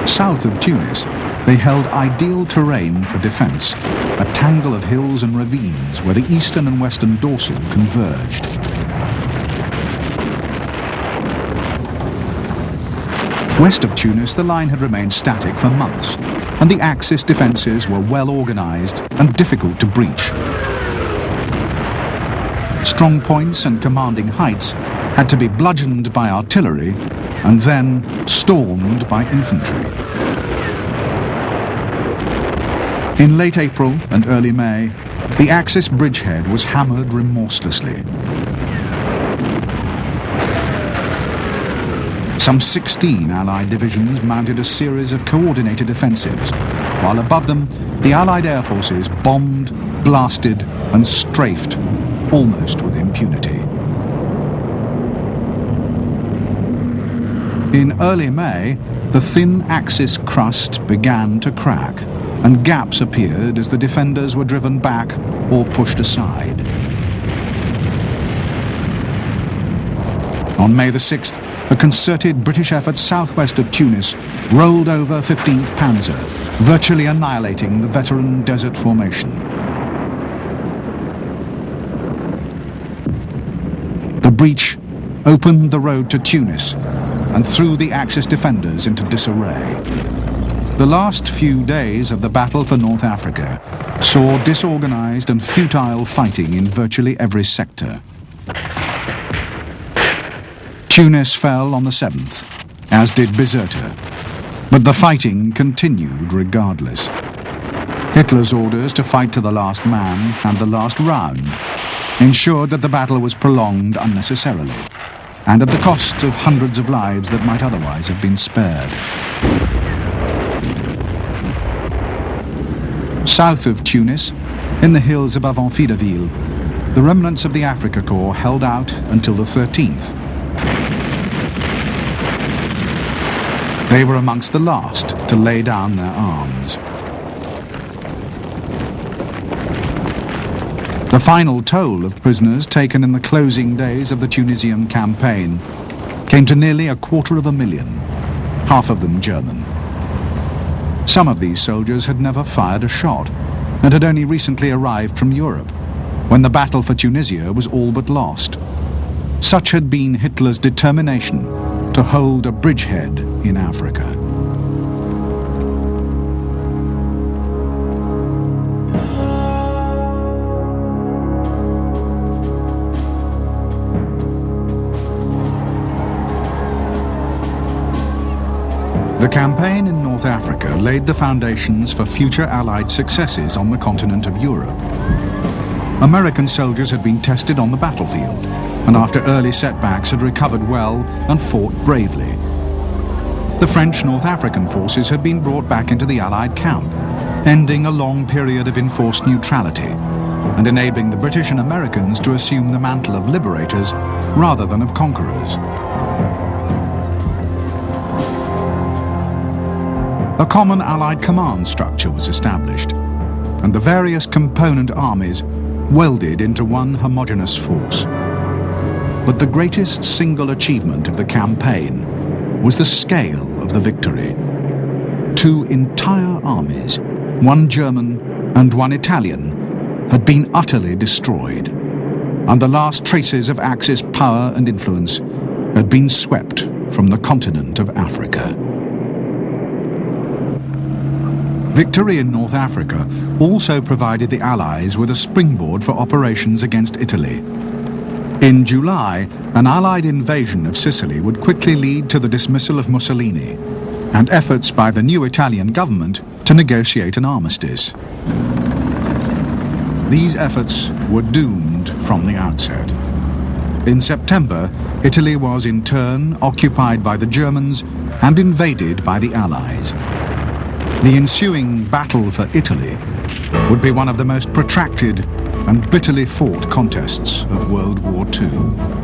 South of Tunis, they held ideal terrain for defence, a tangle of hills and ravines where the eastern and western dorsal converged. West of Tunis, the line had remained static for months, and the Axis defences were well organised and difficult to breach. Strong points and commanding heights had to be bludgeoned by artillery and then stormed by infantry. In late April and early May, the Axis bridgehead was hammered remorselessly. Some 16 Allied divisions mounted a series of coordinated offensives, while above them the Allied air forces bombed, blasted and strafed almost with impunity. In early May, the thin Axis crust began to crack, and gaps appeared as the defenders were driven back or pushed aside. On May the 6th, a concerted British effort southwest of Tunis rolled over 15th Panzer, virtually annihilating the veteran desert formation. The breach opened the road to Tunis and threw the Axis defenders into disarray. The last few days of the battle for North Africa saw disorganized and futile fighting in virtually every sector. Tunis fell on the 7th, as did Bizerta, but the fighting continued regardless. Hitler's orders to fight to the last man and the last round ensured that the battle was prolonged unnecessarily, and at the cost of hundreds of lives that might otherwise have been spared. South of Tunis, in the hills above Amphidaville, the remnants of the Afrika Korps held out until the 13th. They were amongst the last to lay down their arms. The final toll of prisoners taken in the closing days of the Tunisian campaign came to nearly 250,000, half of them German. Some of these soldiers had never fired a shot and had only recently arrived from Europe, when the battle for Tunisia was all but lost. Such had been Hitler's determination to hold a bridgehead in Africa. The campaign in North Africa laid the foundations for future Allied successes on the continent of Europe. American soldiers had been tested on the battlefield, and after early setbacks had recovered well and fought bravely. The French North African forces had been brought back into the Allied camp, ending a long period of enforced neutrality and enabling the British and Americans to assume the mantle of liberators rather than of conquerors. A common Allied command structure was established, and the various component armies welded into one homogeneous force. But the greatest single achievement of the campaign was the scale of the victory. 2 entire armies, one German and one Italian, had been utterly destroyed, and the last traces of Axis power and influence had been swept from the continent of Africa. Victory in North Africa also provided the Allies with a springboard for operations against Italy. In July, an Allied invasion of Sicily would quickly lead to the dismissal of Mussolini and efforts by the new Italian government to negotiate an armistice. These efforts were doomed from the outset. In September, Italy was in turn occupied by the Germans and invaded by the Allies. The ensuing battle for Italy would be one of the most protracted and bitterly fought contests of World War II.